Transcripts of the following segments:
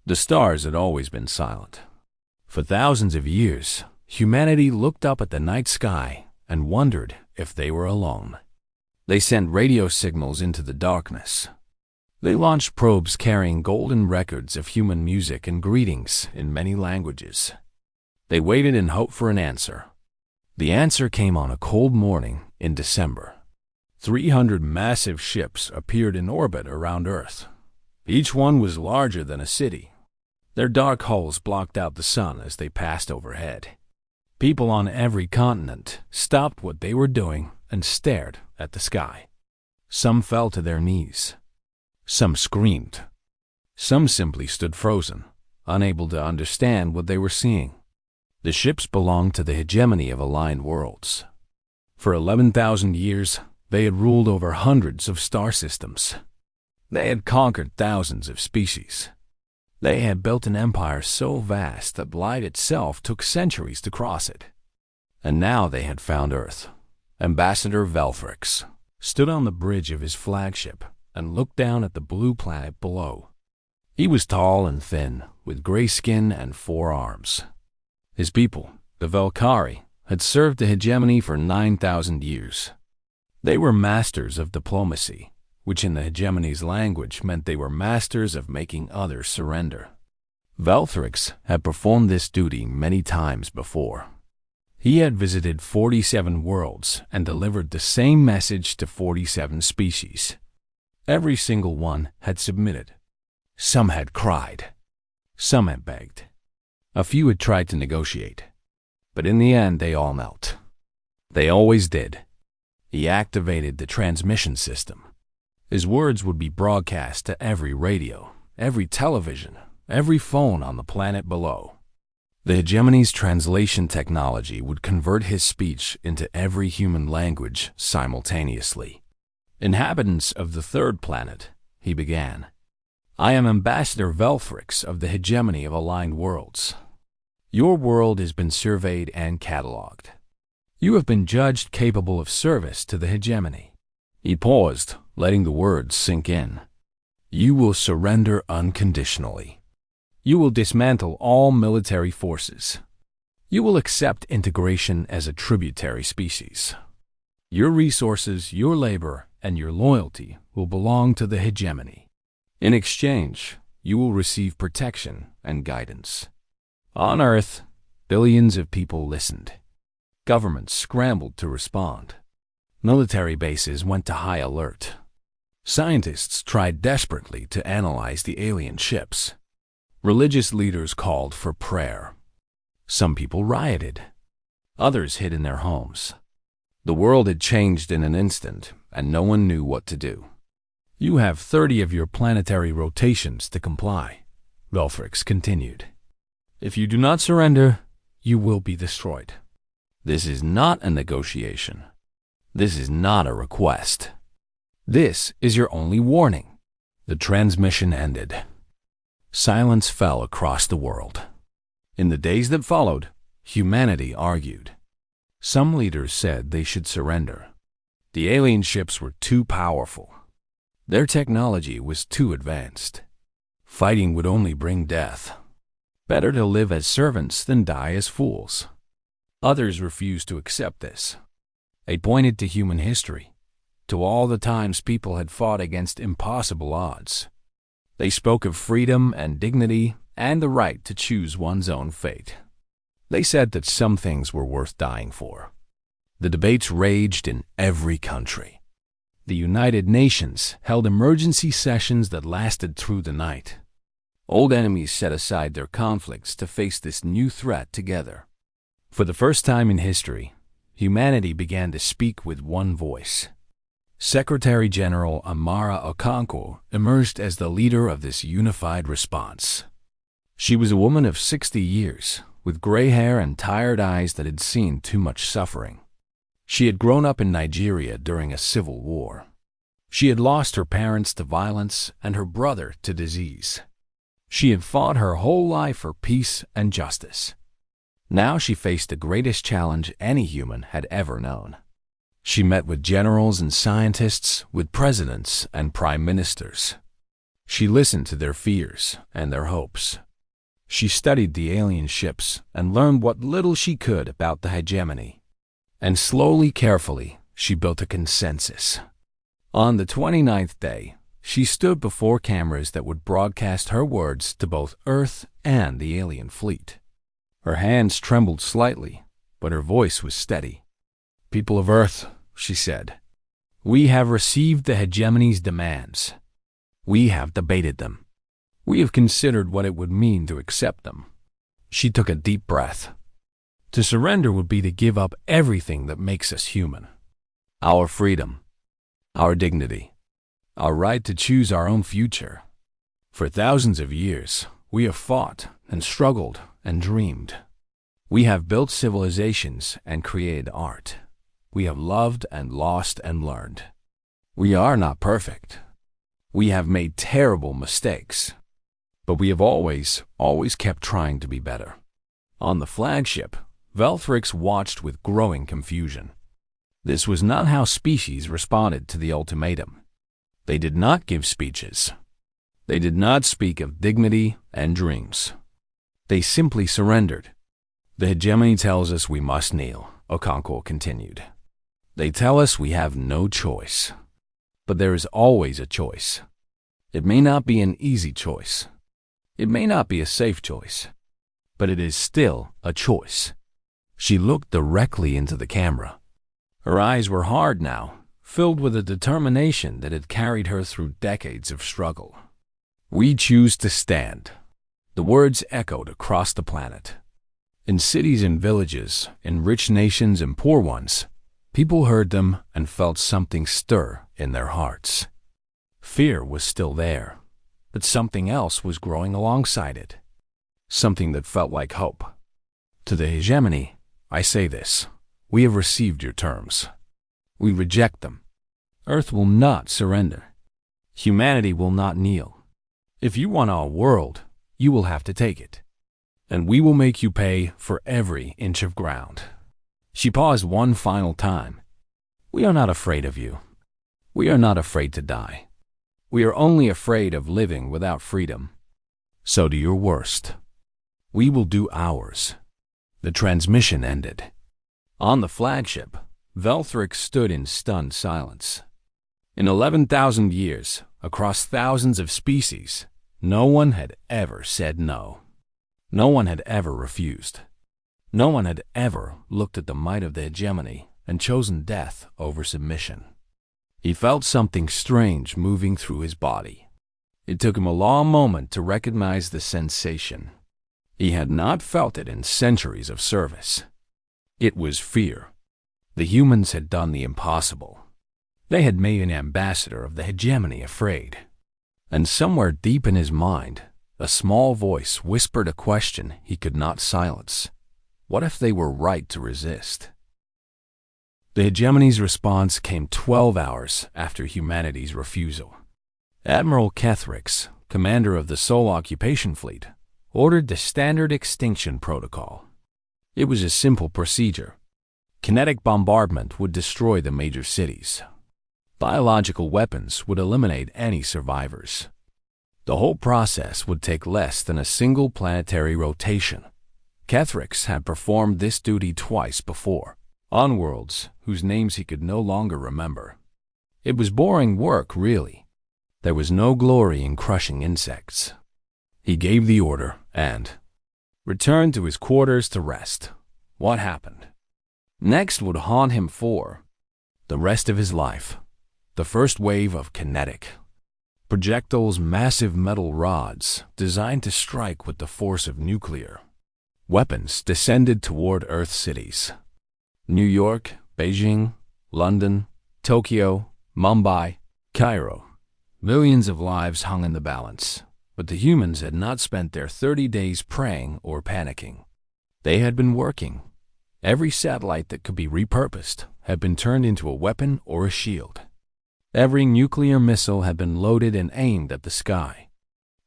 The stars had always been silent. For thousands of years, humanity looked up at the night sky and wondered if they were alone. They sent radio signals into the darkness. They launched probes carrying golden records of human music and greetings in many languages. They waited and hoped for an answer. The answer came on a cold morning in December. 300 massive ships appeared in orbit around Earth. Each one was larger than a city. Their dark hulls blocked out the sun as they passed overhead. People on every continent stopped what they were doing and stared at the sky. Some fell to their knees. Some screamed. Some simply stood frozen, unable to understand what they were seeing. The ships belonged to the hegemony of aligned worlds. For 11,000 years, they had ruled over hundreds of star systems. They had conquered thousands of species. They had built an empire so vast that light itself took centuries to cross it. And now they had found Earth. Ambassador Velfrix stood on the bridge of his flagship and looked down at the blue planet below. He was tall and thin, with gray skin and 4 arms. His people, the Velkari, had served the hegemony for 9,000 years. They were masters of diplomacy, which in the hegemony's language meant they were masters of making others surrender. Velthrix had performed this duty many times before. He had visited 47 worlds and delivered the same message to 47 species. Every single one had submitted. Some had cried. Some had begged. A few had tried to negotiate. But in the end, they all knelt. They always did. He activated the transmission system. His words would be broadcast to every radio, every television, every phone on the planet below. The hegemony's translation technology would convert his speech into every human language simultaneously. Inhabitants of the 3rd planet, he began. I am Ambassador Velfrix of the hegemony of aligned worlds. Your world has been surveyed and catalogued. You have been judged capable of service to the hegemony. He paused, letting the words sink in. You will surrender unconditionally. You will dismantle all military forces. You will accept integration as a tributary species. Your resources, your labor, and your loyalty will belong to the hegemony. In exchange, you will receive protection and guidance. On Earth, billions of people listened. Governments scrambled to respond. Military bases went to high alert. Scientists tried desperately to analyze the alien ships. Religious leaders called for prayer. Some people rioted. Others hid in their homes. The world had changed in an instant, and no one knew what to do. You have 30 of your planetary rotations to comply, Velfrix continued. If you do not surrender, you will be destroyed. This is not a negotiation. This is not a request. This is your only warning. The transmission ended. Silence fell across the world. In the days that followed, humanity argued. Some leaders said they should surrender. The alien ships were too powerful. Their technology was too advanced. Fighting would only bring death. Better to live as servants than die as fools. Others refused to accept this. They pointed to human history, to all the times people had fought against impossible odds. They spoke of freedom and dignity and the right to choose one's own fate. They said that some things were worth dying for. The debates raged in every country. The United Nations held emergency sessions that lasted through the night. Old enemies set aside their conflicts to face this new threat together. For the first time in history, humanity began to speak with one voice. Secretary General Amara Okonkwo emerged as the leader of this unified response. She was a woman of 60 years, with gray hair and tired eyes that had seen too much suffering. She had grown up in Nigeria during a civil war. She had lost her parents to violence and her brother to disease. She had fought her whole life for peace and justice. Now she faced the greatest challenge any human had ever known. She met with generals and scientists, with presidents and prime ministers. She listened to their fears and their hopes. She studied the alien ships and learned what little she could about the hegemony. And slowly, carefully, she built a consensus. On the 29th day, she stood before cameras that would broadcast her words to both Earth and the alien fleet. Her hands trembled slightly, but her voice was steady. "People of Earth," she said, "we have received the hegemony's demands. We have debated them. We have considered what it would mean to accept them." She took a deep breath. To surrender would be to give up everything that makes us human. Our freedom, our dignity, our right to choose our own future. For thousands of years, we have fought and struggled and dreamed. We have built civilizations and created art. We have loved and lost and learned. We are not perfect. We have made terrible mistakes. But we have always kept trying to be better. On the flagship, Velthrix watched with growing confusion. This was not how species responded to the ultimatum. They did not give speeches. They did not speak of dignity and dreams. They simply surrendered. "The hegemony tells us we must kneel," Okonkwo continued. "They tell us we have no choice. But there is always a choice. It may not be an easy choice. It may not be a safe choice. But it is still a choice." She looked directly into the camera. Her eyes were hard now, filled with a determination that had carried her through decades of struggle. "We choose to stand." The words echoed across the planet. In cities and villages, in rich nations and poor ones, people heard them and felt something stir in their hearts. Fear was still there, but something else was growing alongside it. Something that felt like hope. To the hegemony, I say this: we have received your terms. We reject them. Earth will not surrender. Humanity will not kneel. If you want our world, you will have to take it. And we will make you pay for every inch of ground. She paused one final time. "We are not afraid of you. We are not afraid to die. We are only afraid of living without freedom. So do your worst. We will do ours." The transmission ended. On the flagship, Velthrix stood in stunned silence. In 11,000 years, across thousands of species, no one had ever said no. No one had ever refused. No one had ever looked at the might of the hegemony and chosen death over submission. He felt something strange moving through his body. It took him a long moment to recognize the sensation. He had not felt it in centuries of service. It was fear. The humans had done the impossible. They had made an ambassador of the hegemony afraid. And somewhere deep in his mind, a small voice whispered a question he could not silence. What if they were right to resist? The hegemony's response came 12 hours after humanity's refusal. Admiral Kethrix, commander of the Sol Occupation Fleet, ordered the Standard Extinction Protocol. It was a simple procedure. Kinetic bombardment would destroy the major cities. Biological weapons would eliminate any survivors. The whole process would take less than a single planetary rotation. Kethrix had performed this duty twice before, on worlds whose names he could no longer remember. It was boring work, really. There was no glory in crushing insects. He gave the order and returned to his quarters to rest. What happened next would haunt him for the rest of his life. The first wave of kinetic projectiles, massive metal rods designed to strike with the force of nuclear weapons, descended toward Earth cities. New York, Beijing, London, Tokyo, Mumbai, Cairo. Millions of lives hung in the balance. But the humans had not spent their 30 days praying or panicking. They had been working. Every satellite that could be repurposed had been turned into a weapon or a shield. Every nuclear missile had been loaded and aimed at the sky.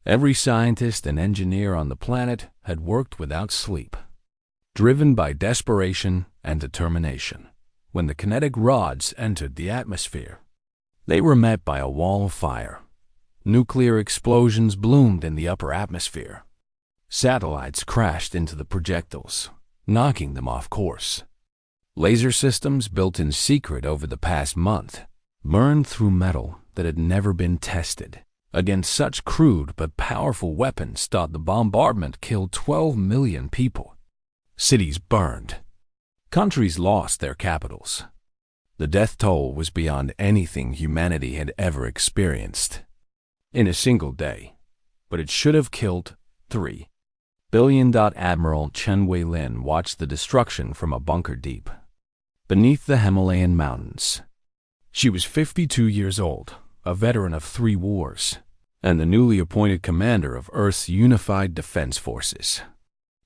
Every scientist and engineer on the planet had worked without sleep, driven by desperation and determination. When the kinetic rods entered the atmosphere, they were met by a wall of fire. Nuclear explosions bloomed in the upper atmosphere. Satellites crashed into the projectiles, knocking them off course. Laser systems built in secret over the past month burned through metal that had never been tested. Against such crude but powerful weapons, the bombardment killed 12 million people. Cities burned. Countries lost their capitals. The death toll was beyond anything humanity had ever experienced in a single day, but it should have killed 3 billion. Admiral Chen Wei-lin watched the destruction from a bunker deep beneath the Himalayan mountains. She was 52 years old, a veteran of 3 wars, and the newly appointed commander of Earth's unified defense forces.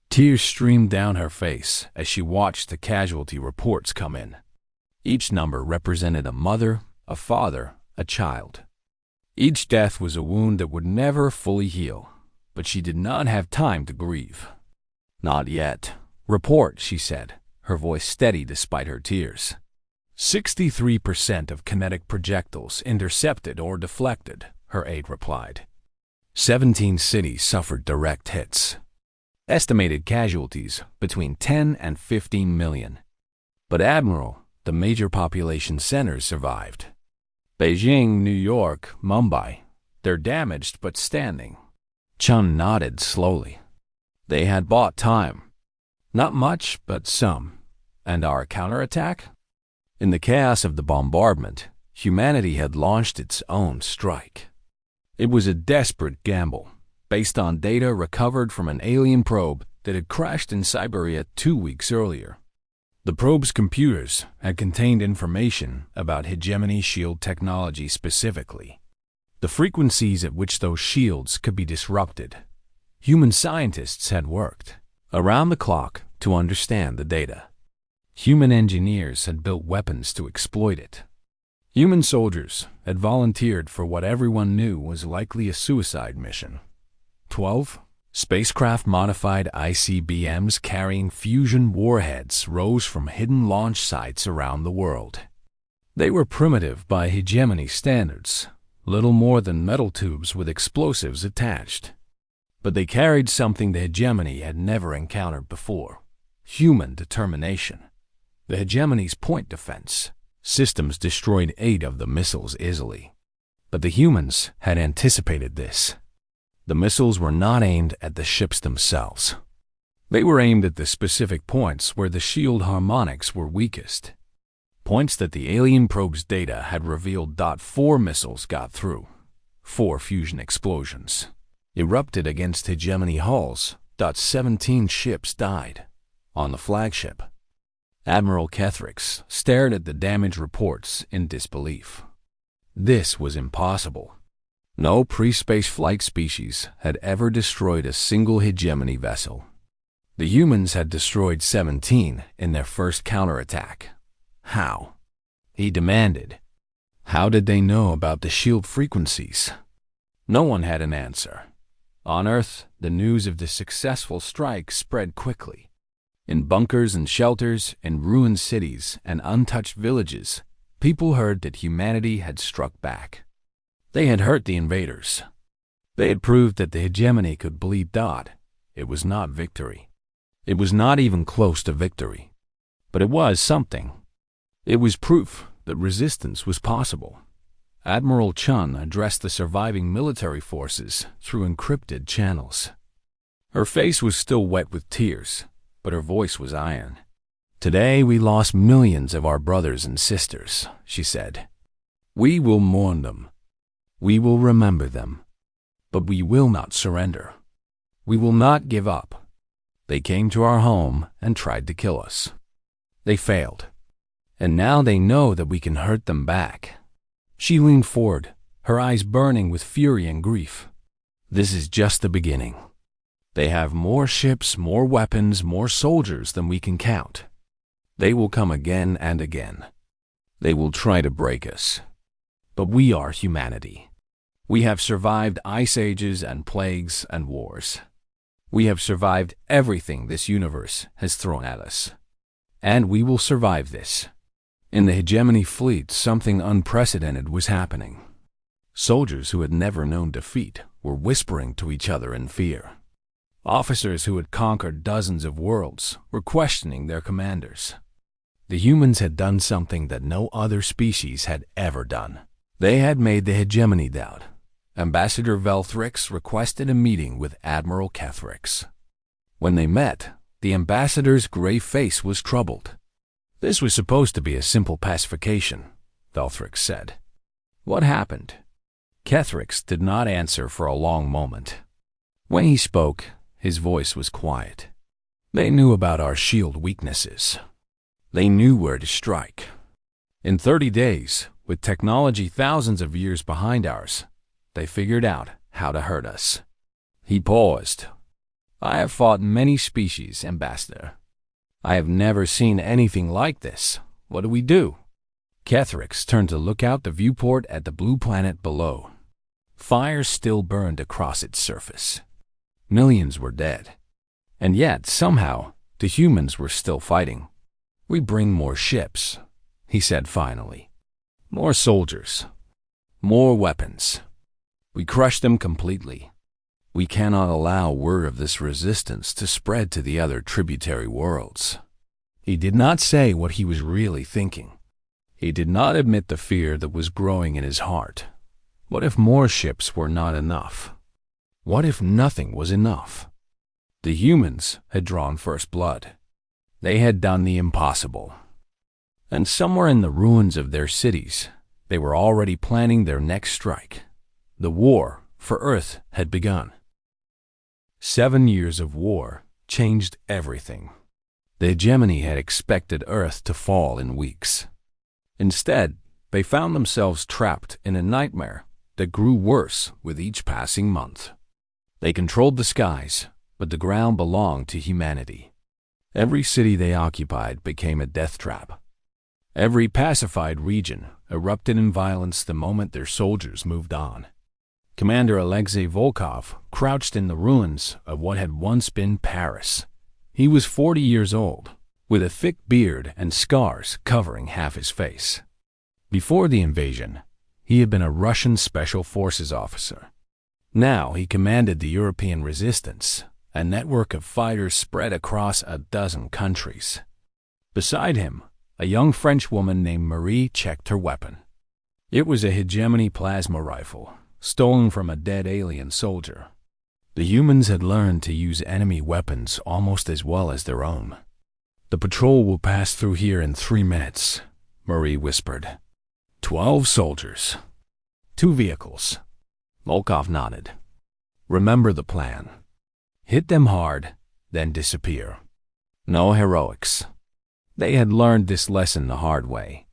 Tears streamed down her face as she watched the casualty reports come in. Each number represented a mother, a father, a child. Each death was a wound that would never fully heal, but she did not have time to grieve. "Not yet. Report," she said, her voice steady despite her tears. 63% of kinetic projectiles intercepted or deflected, her aide replied. 17 cities suffered direct hits. Estimated casualties between 10 and 15 million. But Admiral, the major population centers survived. Beijing, New York, Mumbai, they're damaged but standing. Chun nodded slowly. They had bought time. Not much, but some. And our counterattack? In the chaos of the bombardment, humanity had launched its own strike. It was a desperate gamble, based on data recovered from an alien probe that had crashed in Siberia 2 weeks earlier. The probe's computers had contained information about hegemony shield technology specifically, the frequencies at which those shields could be disrupted. Human scientists had worked around the clock to understand the data. Human engineers had built weapons to exploit it. Human soldiers had volunteered for what everyone knew was likely a suicide mission. 12 spacecraft-modified ICBMs carrying fusion warheads rose from hidden launch sites around the world. They were primitive by hegemony standards, little more than metal tubes with explosives attached. But they carried something the hegemony had never encountered before: human determination. The hegemony's point defense systems destroyed 8 of the missiles easily. But the humans had anticipated this. The missiles were not aimed at the ships themselves. They were aimed at the specific points where the shield harmonics were weakest. Points that the alien probe's data had revealed. 4 missiles got through. 4 fusion explosions erupted against hegemony hulls. 17 ships died. On the flagship, Admiral Kethrix stared at the damage reports in disbelief. This was impossible. No pre-space flight species had ever destroyed a single hegemony vessel. The humans had destroyed 17 in their first counterattack. How? He demanded. How did they know about the shield frequencies? No one had an answer. On Earth, the news of the successful strike spread quickly. In bunkers and shelters, in ruined cities and untouched villages, people heard that humanity had struck back. They had hurt the invaders. They had proved that the hegemony could bleed. It was not victory. It was not even close to victory. But it was something. It was proof that resistance was possible. Admiral Chun addressed the surviving military forces through encrypted channels. Her face was still wet with tears, but her voice was iron. "Today we lost millions of our brothers and sisters," she said. "We will mourn them. We will remember them. But we will not surrender. We will not give up. They came to our home and tried to kill us. They failed. And now they know that we can hurt them back." She leaned forward, her eyes burning with fury and grief. "This is just the beginning. They have more ships, more weapons, more soldiers than we can count. They will come again and again. They will try to break us. But we are humanity. We have survived ice ages and plagues and wars. We have survived everything this universe has thrown at us. And we will survive this." In the hegemony fleet, something unprecedented was happening. Soldiers who had never known defeat were whispering to each other in fear. Officers who had conquered dozens of worlds were questioning their commanders. The humans had done something that no other species had ever done. They had made the hegemony doubt. Ambassador Velthrix requested a meeting with Admiral Kethrix. When they met, the ambassador's gray face was troubled. This was supposed to be a simple pacification, Velthrix said. What happened? Kethrix did not answer for a long moment. When he spoke, his voice was quiet. They knew about our shield weaknesses. They knew where to strike. In 30 days, with technology thousands of years behind ours, they figured out how to hurt us. He paused. I have fought many species, Ambassador. I have never seen anything like this. What do we do? Kethrix turned to look out the viewport at the blue planet below. Fire still burned across its surface. Millions were dead. And yet, somehow, the humans were still fighting. We bring more ships, he said finally. More soldiers. More weapons. We crush them completely. We cannot allow word of this resistance to spread to the other tributary worlds. He did not say what he was really thinking. He did not admit the fear that was growing in his heart. What if more ships were not enough? What if nothing was enough? The humans had drawn first blood. They had done the impossible. And somewhere in the ruins of their cities, they were already planning their next strike. The war for Earth had begun. 7 years of war changed everything. The hegemony had expected Earth to fall in weeks. Instead, they found themselves trapped in a nightmare that grew worse with each passing month. They controlled the skies, but the ground belonged to humanity. Every city they occupied became a death trap. Every pacified region erupted in violence the moment their soldiers moved on. Commander Alexei Volkov crouched in the ruins of what had once been Paris. He was 40 years old, with a thick beard and scars covering half his face. Before the invasion, he had been a Russian Special Forces officer. Now he commanded the European resistance, a network of fighters spread across a dozen countries. Beside him, a young French woman named Marie checked her weapon. It was a hegemony plasma rifle, stolen from a dead alien soldier. The humans had learned to use enemy weapons almost as well as their own. The patrol will pass through here in 3 minutes, Marie whispered. 12 soldiers. 2 vehicles. Volkov nodded. Remember the plan. Hit them hard, then disappear. No heroics. They had learned this lesson the hard way.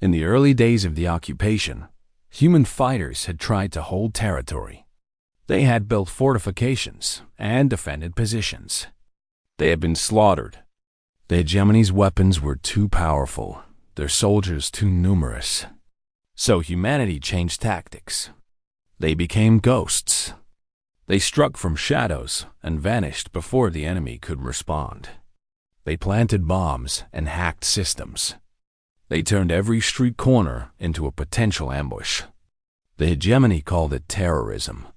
In the early days of the occupation, human fighters had tried to hold territory. They had built fortifications and defended positions. They had been slaughtered. The hegemony's weapons were too powerful, their soldiers too numerous. So humanity changed tactics. They became ghosts. They struck from shadows and vanished before the enemy could respond. They planted bombs and hacked systems. They turned every street corner into a potential ambush. The hegemony called it terrorism.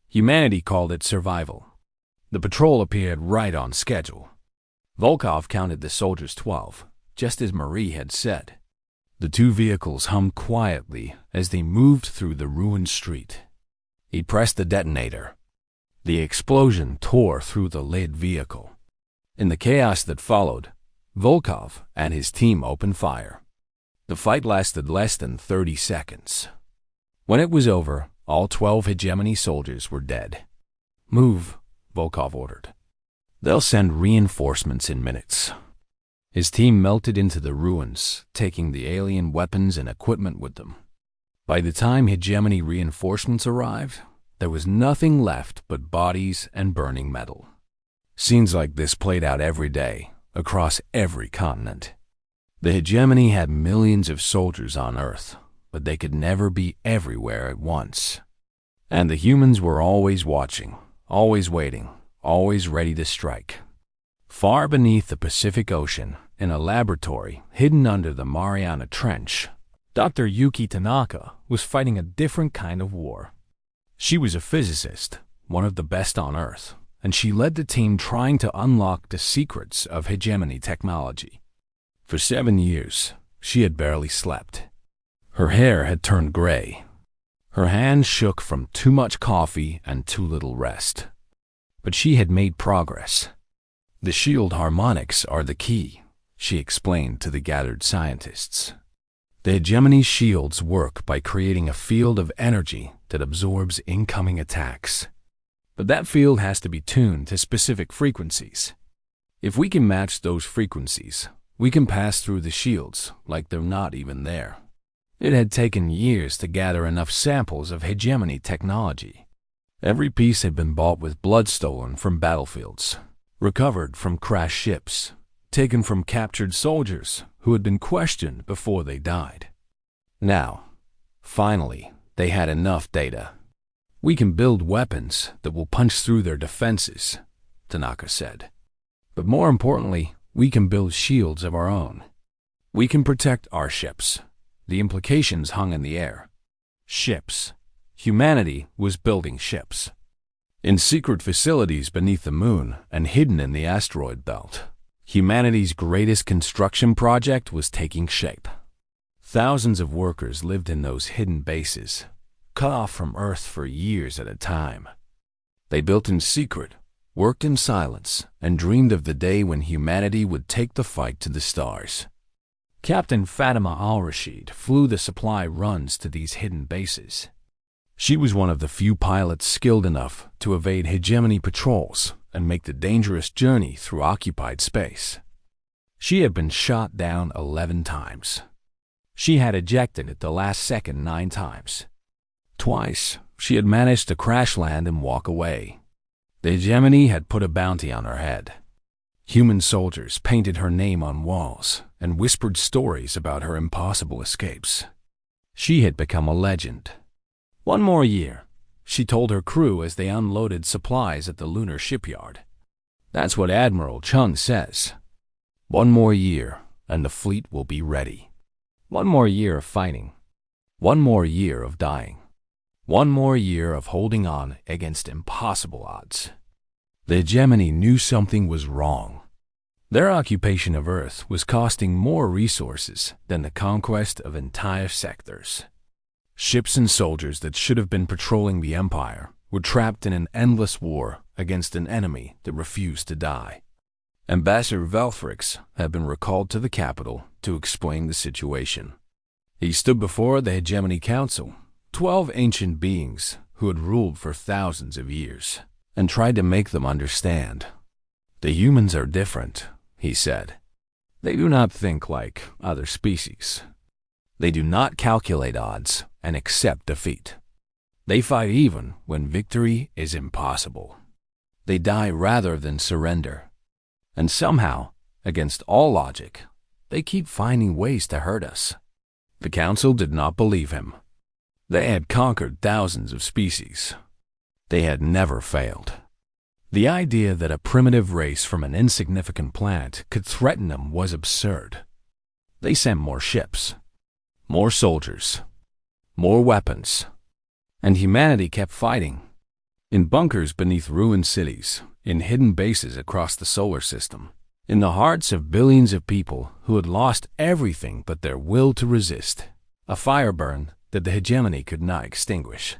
Humanity called it survival. The patrol appeared right on schedule. Volkov counted the soldiers 12, just as Marie had said. The 2 vehicles hummed quietly as they moved through the ruined street. He pressed the detonator. The explosion tore through the lead vehicle. In the chaos that followed, Volkov and his team opened fire. The fight lasted less than 30 seconds. When it was over, all 12 hegemony soldiers were dead. Move, Volkov ordered. They'll send reinforcements in minutes. His team melted into the ruins, taking the alien weapons and equipment with them. By the time hegemony reinforcements arrived, there was nothing left but bodies and burning metal. Scenes like this played out every day, across every continent. The hegemony had millions of soldiers on Earth, but they could never be everywhere at once. And the humans were always watching, always waiting, always ready to strike. Far beneath the Pacific Ocean, in a laboratory hidden under the Mariana Trench, Dr. Yuki Tanaka was fighting a different kind of war. She was a physicist, one of the best on Earth, and she led the team trying to unlock the secrets of hegemony technology. For 7 years, she had barely slept. Her hair had turned gray. Her hands shook from too much coffee and too little rest. But she had made progress. "The shield harmonics are the key," she explained to the gathered scientists. "The hegemony shields work by creating a field of energy that absorbs incoming attacks. But that field has to be tuned to specific frequencies. If we can match those frequencies, we can pass through the shields like they're not even there." It had taken years to gather enough samples of hegemony technology. Every piece had been bought with blood stolen from battlefields, recovered from crashed ships, taken from captured soldiers who had been questioned before they died. Now, finally, they had enough data. "We can build weapons that will punch through their defenses," Tanaka said. "But more importantly, we can build shields of our own. We can protect our ships." The implications hung in the air. Ships. Humanity was building ships. In secret facilities beneath the moon and hidden in the asteroid belt, humanity's greatest construction project was taking shape. Thousands of workers lived in those hidden bases, cut off from Earth for years at a time. They built in secret, worked in silence, and dreamed of the day when humanity would take the fight to the stars. Captain Fatima al-Rashid flew the supply runs to these hidden bases. She was one of the few pilots skilled enough to evade hegemony patrols and make the dangerous journey through occupied space. She had been shot down 11 times. She had ejected at the last second 9 times. Twice, she had managed to crash land and walk away. The hegemony had put a bounty on her head. Human soldiers painted her name on walls and whispered stories about her impossible escapes. She had become a legend. "One more year," she told her crew as they unloaded supplies at the lunar shipyard. "That's what Admiral Chun says. 1 more year, and the fleet will be ready. 1 more year of fighting. 1 more year of dying. 1 more year of holding on against impossible odds." The hegemony knew something was wrong. Their occupation of Earth was costing more resources than the conquest of entire sectors. Ships and soldiers that should have been patrolling the Empire were trapped in an endless war against an enemy that refused to die. Ambassador Velfrix had been recalled to the capital to explain the situation. He stood before the Hegemony Council, 12 ancient beings who had ruled for thousands of years, and tried to make them understand. "The humans are different," he said. "They do not think like other species. They do not calculate odds and accept defeat. They fight even when victory is impossible. They die rather than surrender. And somehow, against all logic, they keep finding ways to hurt us." The council did not believe him. They had conquered thousands of species. They had never failed. The idea that a primitive race from an insignificant planet could threaten them was absurd. They sent more ships, more soldiers, more weapons, and humanity kept fighting. In bunkers beneath ruined cities, in hidden bases across the solar system, in the hearts of billions of people who had lost everything but their will to resist, a fire burned that the hegemony could not extinguish.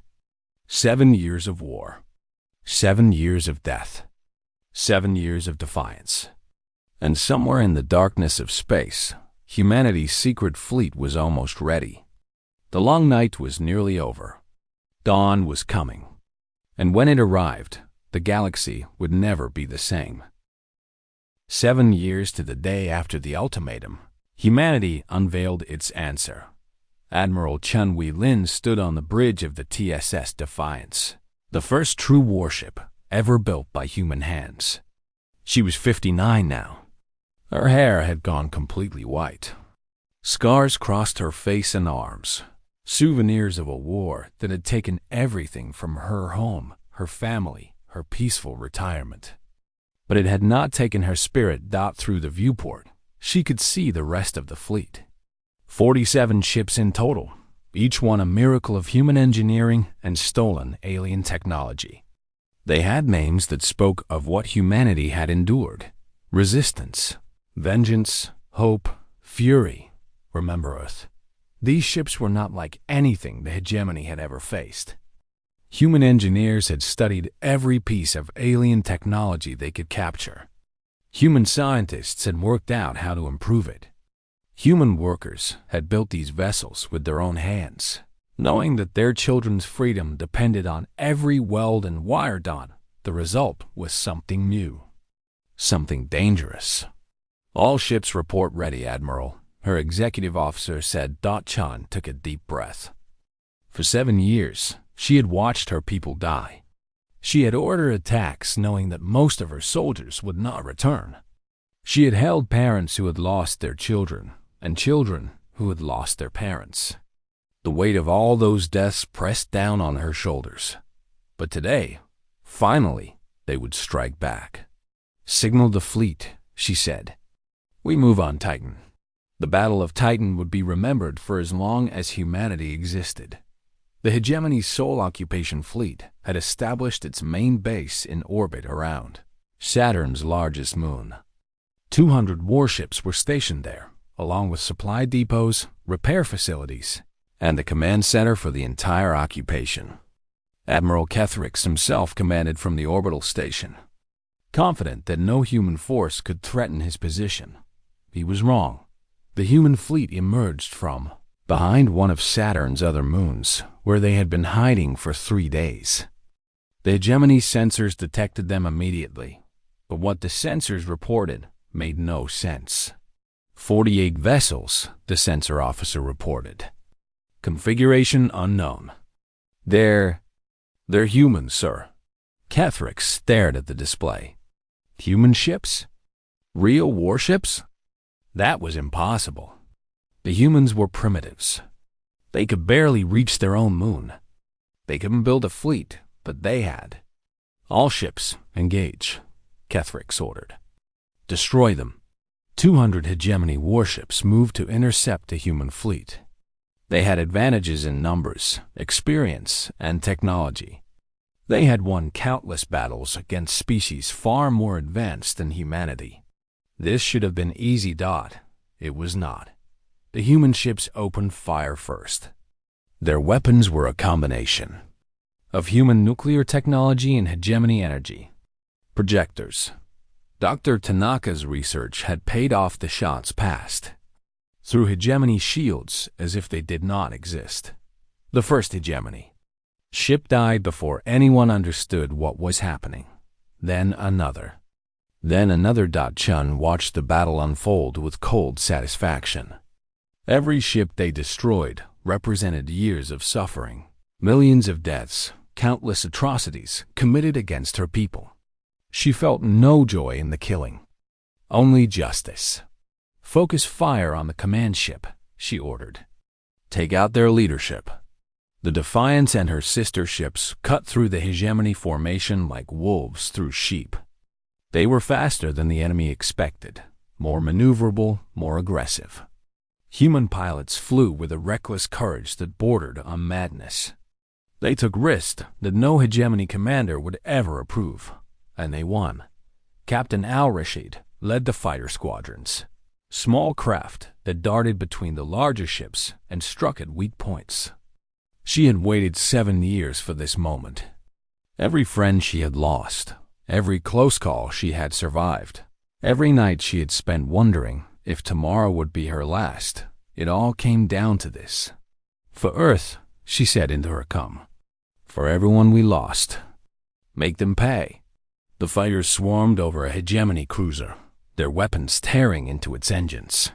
7 years of war. 7 years of death. 7 years of defiance. And somewhere in the darkness of space, humanity's secret fleet was almost ready. The long night was nearly over. Dawn was coming. And when it arrived, the galaxy would never be the same. 7 years to the day after the ultimatum, humanity unveiled its answer. Admiral Chun Wei-Lin stood on the bridge of the TSS Defiance, the first true warship ever built by human hands. She was 59 now. Her hair had gone completely white. Scars crossed her face and arms, souvenirs of a war that had taken everything from her home, her family, her peaceful retirement. But it had not taken her spirit. Through the viewport, she could see the rest of the fleet. 47 ships in total, each one a miracle of human engineering and stolen alien technology. They had names that spoke of what humanity had endured: resistance, vengeance, hope, fury. Remember Earth. These ships were not like anything the hegemony had ever faced. Human engineers had studied every piece of alien technology they could capture. Human scientists had worked out how to improve it. Human workers had built these vessels with their own hands, knowing that their children's freedom depended on every weld and wire done. The result was something new, something dangerous. "All ships report ready, Admiral," her executive officer said. Chan took a deep breath. For 7 years, she had watched her people die. She had ordered attacks knowing that most of her soldiers would not return. She had held parents who had lost their children and children who had lost their parents. The weight of all those deaths pressed down on her shoulders. But today, finally, they would strike back. "Signal the fleet," she said. "We move on Titan." The Battle of Titan would be remembered for as long as humanity existed. The hegemony's sole occupation fleet had established its main base in orbit around Saturn's largest moon. 200 warships were stationed there, along with supply depots, repair facilities, and the command center for the entire occupation. Admiral Kethrix himself commanded from the orbital station. Confident that no human force could threaten his position, he was wrong. The human fleet emerged from behind one of Saturn's other moons, where they had been hiding for 3 days. The hegemony's sensors detected them immediately, but what the sensors reported made no sense. 48 vessels, the sensor officer reported. Configuration unknown. They're humans, sir. Kethrix stared at the display. Human ships? Real warships? That was impossible. The humans were primitives. They could barely reach their own moon. They couldn't build a fleet, but they had. "All ships, engage," Kethrix ordered. "Destroy them." 200 hegemony warships moved to intercept the human fleet. They had advantages in numbers, experience, and technology. They had won countless battles against species far more advanced than humanity. This should have been easy. It was not. The human ships opened fire first. Their weapons were a combination of human nuclear technology and hegemony energy. Projectors. Dr. Tanaka's research had paid off. The shots passed through hegemony shields as if they did not exist. The first hegemony ship died before anyone understood what was happening. Then another. Chun watched the battle unfold with cold satisfaction. Every ship they destroyed represented years of suffering, millions of deaths, countless atrocities committed against her people. She felt no joy in the killing, only justice. "Focus fire on the command ship," she ordered. "Take out their leadership." The Defiance and her sister ships cut through the hegemony formation like wolves through sheep. They were faster than the enemy expected, more maneuverable, more aggressive. Human pilots flew with a reckless courage that bordered on madness. They took risks that no hegemony commander would ever approve, and they won. Captain Al-Rashid led the fighter squadrons, small craft that darted between the larger ships and struck at weak points. She had waited 7 years for this moment. Every friend she had lost, every close call she had survived, every night she had spent wondering if tomorrow would be her last, it all came down to this. "For Earth," she said into her calm. "For everyone we lost. Make them pay." The fighters swarmed over a hegemony cruiser, their weapons tearing into its engines.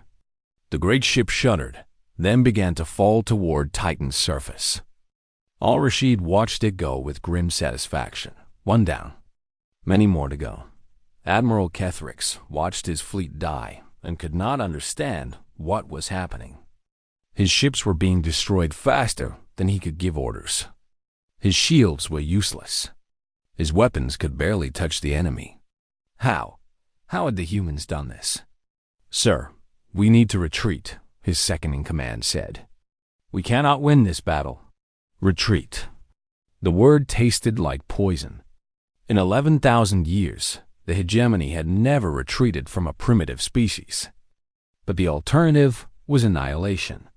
The great ship shuddered, then began to fall toward Titan's surface. Al-Rashid watched it go with grim satisfaction. One down, many more to go. Admiral Kethrix watched his fleet die and could not understand what was happening. His ships were being destroyed faster than he could give orders. His shields were useless. His weapons could barely touch the enemy. How? How had the humans done this? "Sir, we need to retreat," his second-in-command, said. "We cannot win this battle. Retreat." The word tasted like poison. In 11,000 years, the hegemony had never retreated from a primitive species. But the alternative was annihilation.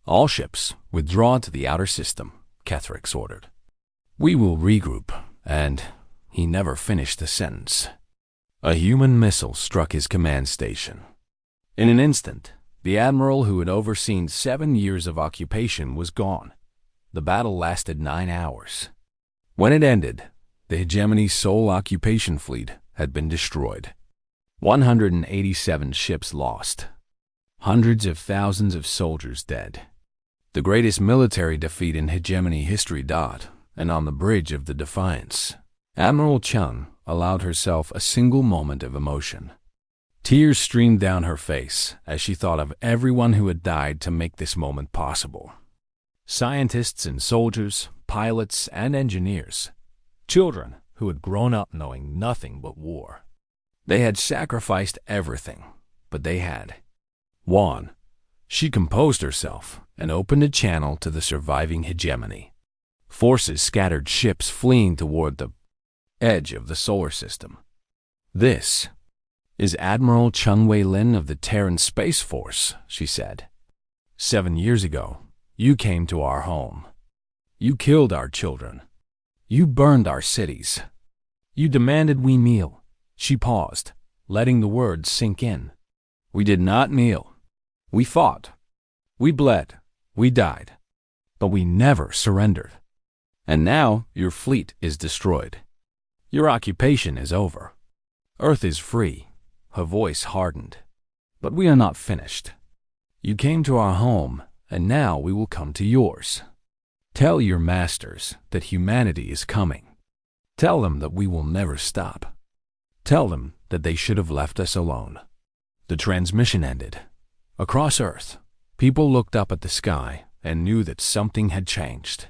"All ships withdraw to the outer system," Kethrix ordered. "We will regroup," and he never finished the sentence. A human missile struck his command station. In an instant, the admiral who had overseen 7 years of occupation was gone. The battle lasted 9 hours. When it ended, the hegemony's sole occupation fleet had been destroyed. 187 ships lost. Hundreds of thousands of soldiers dead. The greatest military defeat in hegemony history. And on the bridge of the Defiance, Admiral Chun allowed herself a single moment of emotion. Tears streamed down her face as she thought of everyone who had died to make this moment possible. Scientists and soldiers, pilots and engineers, children who had grown up knowing nothing but war. They had sacrificed everything, but they had won. She composed herself and opened a channel to the surviving hegemony. Forces scattered ships fleeing toward the edge of the solar system. "This is Admiral Chun Wei-lin of the Terran Space Force," she said. "7 years ago, you came to our home. You killed our children. You burned our cities. You demanded we kneel." She paused, letting the words sink in. "We did not kneel. We fought. We bled. We died. But we never surrendered. And now your fleet is destroyed. Your occupation is over. Earth is free." Her voice hardened. "But we are not finished. You came to our home, and now we will come to yours. Tell your masters that humanity is coming. Tell them that we will never stop. Tell them that they should have left us alone." The transmission ended. Across Earth, people looked up at the sky and knew that something had changed.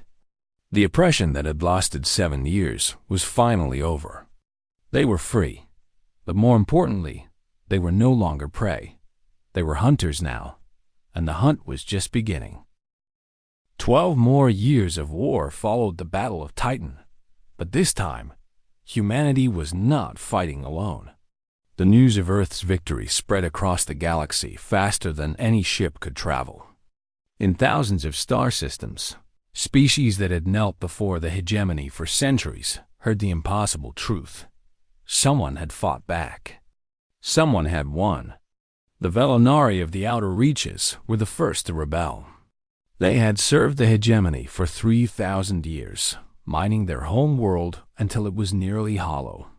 The oppression that had lasted 7 years was finally over. They were free, but more importantly, they were no longer prey. They were hunters now, and the hunt was just beginning. 12 more years of war followed the Battle of Titan, but this time, humanity was not fighting alone. The news of Earth's victory spread across the galaxy faster than any ship could travel. In thousands of star systems, species that had knelt before the hegemony for centuries heard the impossible truth. Someone had fought back. Someone had won. The Velinari of the outer reaches were the first to rebel. They had served the hegemony for 3,000 years, mining their home world until it was nearly hollow.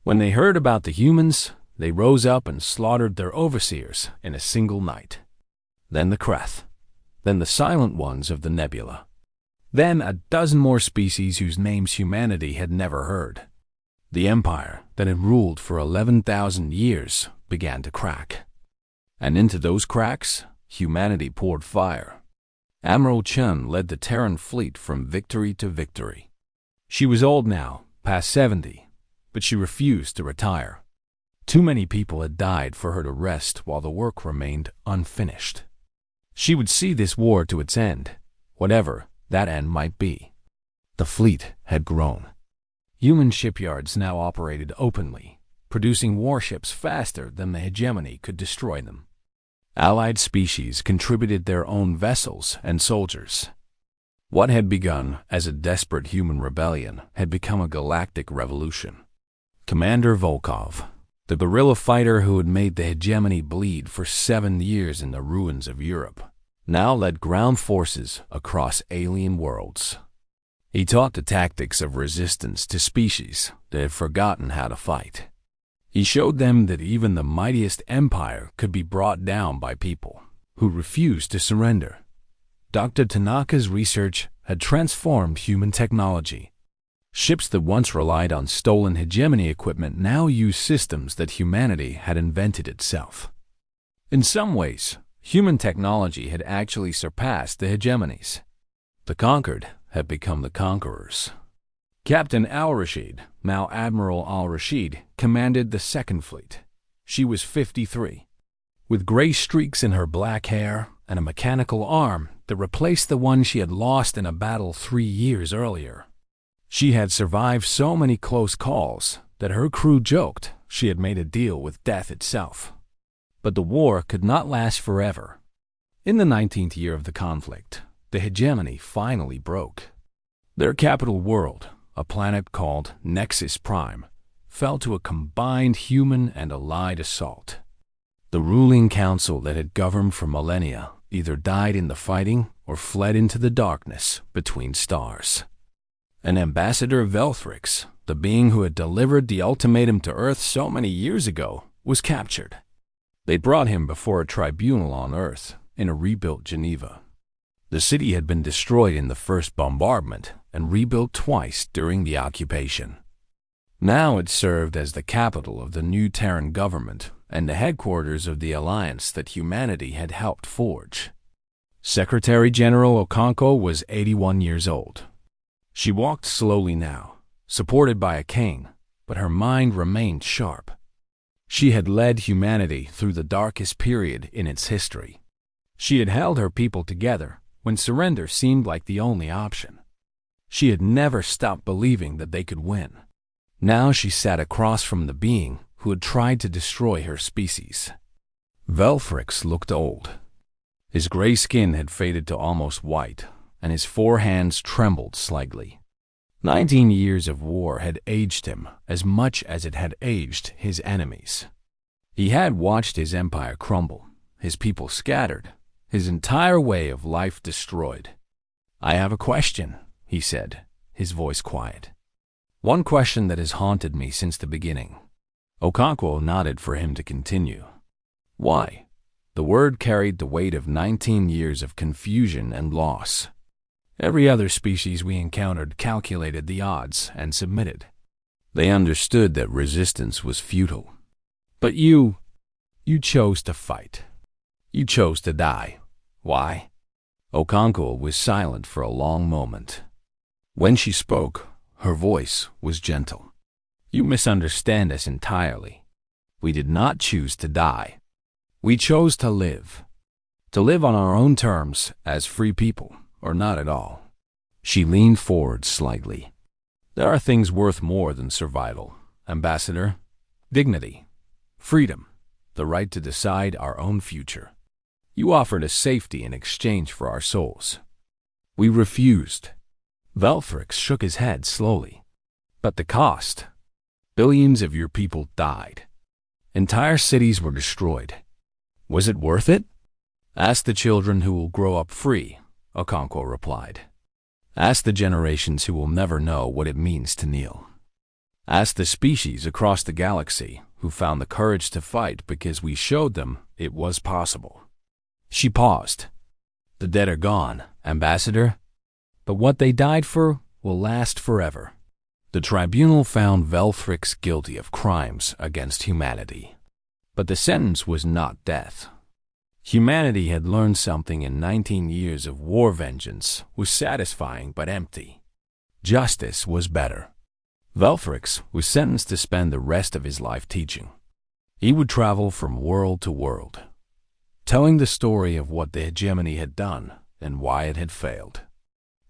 When they heard about the humans, they rose up and slaughtered their overseers in a single night. Then the Kreth. Then the Silent Ones of the Nebula. Then a dozen more species whose names humanity had never heard. The empire that had ruled for 11,000 years began to crack. And into those cracks, humanity poured fire. Admiral Chun led the Terran fleet from victory to victory. She was old now, past 70, but she refused to retire. Too many people had died for her to rest while the work remained unfinished. She would see this war to its end, whatever that end might be. The fleet had grown. Human shipyards now operated openly, producing warships faster than the hegemony could destroy them. Allied species contributed their own vessels and soldiers. What had begun as a desperate human rebellion had become a galactic revolution. Commander Volkov, the guerrilla fighter who had made the hegemony bleed for 7 years in the ruins of Europe, now led ground forces across alien worlds. He taught the tactics of resistance to species that had forgotten how to fight. He showed them that even the mightiest empire could be brought down by people who refused to surrender. Dr. Tanaka's research had transformed human technology. Ships that once relied on stolen hegemony equipment now used systems that humanity had invented itself. In some ways, human technology had actually surpassed the hegemonies. The conquered had become the conquerors. Captain Al-Rashid, now Admiral Al-Rashid, commanded the Second Fleet. She was 53. With gray streaks in her black hair and a mechanical arm that replaced the one she had lost in a battle 3 years earlier. She had survived so many close calls that her crew joked she had made a deal with death itself. But the war could not last forever. In the 19th year of the conflict, the hegemony finally broke. Their capital world, a planet called Nexus Prime, fell to a combined human and allied assault. The ruling council that had governed for millennia either died in the fighting or fled into the darkness between stars. An ambassador Velthrix, the being who had delivered the ultimatum to Earth so many years ago, was captured. They brought him before a tribunal on Earth in a rebuilt Geneva. The city had been destroyed in the first bombardment and rebuilt twice during the occupation. Now it served as the capital of the new Terran government and the headquarters of the alliance that humanity had helped forge. Secretary General Okonkwo was 81 years old. She walked slowly now, supported by a cane, but her mind remained sharp. She had led humanity through the darkest period in its history. She had held her people together when surrender seemed like the only option. She had never stopped believing that they could win. Now she sat across from the being who had tried to destroy her species. Velthrix looked old. His gray skin had faded to almost white, and his 4 hands trembled slightly. 19 years of war had aged him as much as it had aged his enemies. He had watched his empire crumble, his people scattered, his entire way of life destroyed. "I have a question," he said, his voice quiet. "One question that has haunted me since the beginning." Okonkwo nodded for him to continue. "Why?" The word carried the weight of 19 years of confusion and loss. Every other species we encountered calculated the odds and submitted. They understood that resistance was futile. But you chose to fight. You chose to die. Why? Okonkwo was silent for a long moment. When she spoke, her voice was gentle. "You misunderstand us entirely. We did not choose to die. We chose to live. To live on our own terms as free people, or not at all." She leaned forward slightly. "There are things worth more than survival, Ambassador. Dignity, freedom, the right to decide our own future. You offered us safety in exchange for our souls. We refused." Velthrix shook his head slowly. "But the cost? Billions of your people died. Entire cities were destroyed. Was it worth it?" "Ask the children who will grow up free," Okonkwo replied. "Ask the generations who will never know what it means to kneel. Ask the species across the galaxy who found the courage to fight because we showed them it was possible." She paused. "The dead are gone, Ambassador, but what they died for will last forever." The tribunal found Velthrix guilty of crimes against humanity. But the sentence was not death. Humanity had learned something in 19 years of war. Vengeance was satisfying but empty. Justice was better. Velthrix was sentenced to spend the rest of his life teaching. He would travel from world to world, telling the story of what the hegemony had done and why it had failed.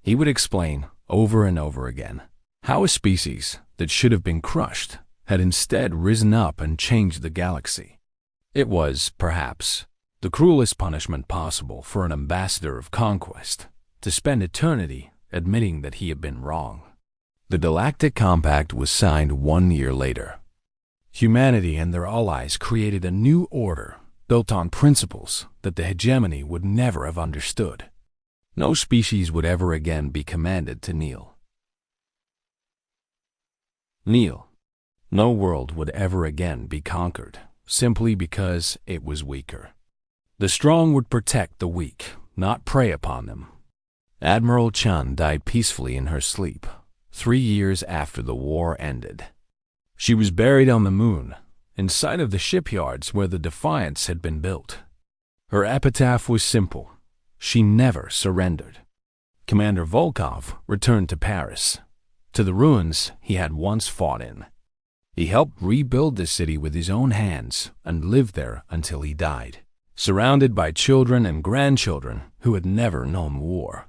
He would explain over and over again how a species that should have been crushed had instead risen up and changed the galaxy. It was, perhaps, the cruelest punishment possible for an ambassador of conquest, to spend eternity admitting that he had been wrong. The Galactic Compact was signed 1 year later. Humanity and their allies created a new order built on principles that the hegemony would never have understood. No species would ever again be commanded to kneel. Kneel. No world would ever again be conquered, simply because it was weaker. The strong would protect the weak, not prey upon them. Admiral Chun died peacefully in her sleep, 3 years after the war ended. She was buried on the moon, in sight of the shipyards where the Defiance had been built. Her epitaph was simple: she never surrendered. Commander Volkov returned to Paris, to the ruins he had once fought in. He helped rebuild the city with his own hands and lived there until he died. surrounded by children and grandchildren who had never known war.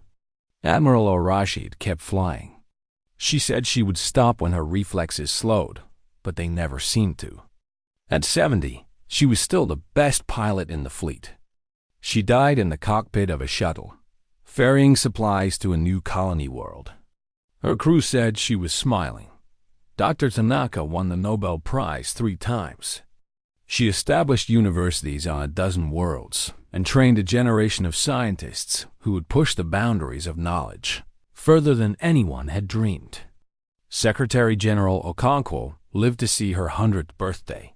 Admiral al-Rashid kept flying. She said she would stop when her reflexes slowed, but they never seemed to. At 70, she was still the best pilot in the fleet. She died in the cockpit of a shuttle, ferrying supplies to a new colony world. Her crew said she was smiling. Dr. Tanaka won the Nobel Prize 3 times. She established universities on a dozen worlds and trained a generation of scientists who would push the boundaries of knowledge further than anyone had dreamed. Secretary General Okonkwo lived to see her 100th birthday.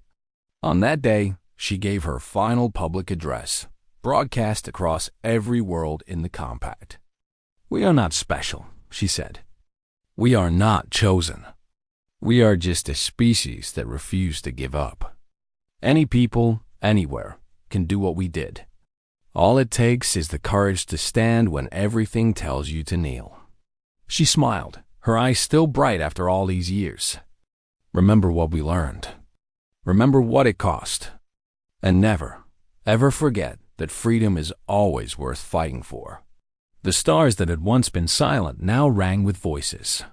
On that day, she gave her final public address, broadcast across every world in the compact. "We are not special," she said. "We are not chosen. We are just a species that refuse to give up. Any people, anywhere, can do what we did. All it takes is the courage to stand when everything tells you to kneel." She smiled, her eyes still bright after all these years. Remember what we learned. Remember what it cost. And never, ever forget that freedom is always worth fighting for. The stars that had once been silent now rang with voices.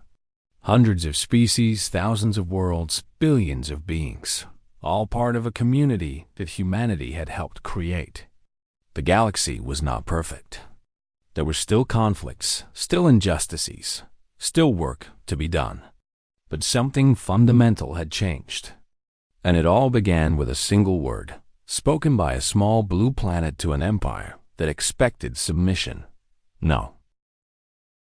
Hundreds of species, thousands of worlds, billions of beings, all part of a community that humanity had helped create. The galaxy was not perfect. There were still conflicts, still injustices, still work to be done. But something fundamental had changed. And it all began with a single word, spoken by a small blue planet to an empire that expected submission. No.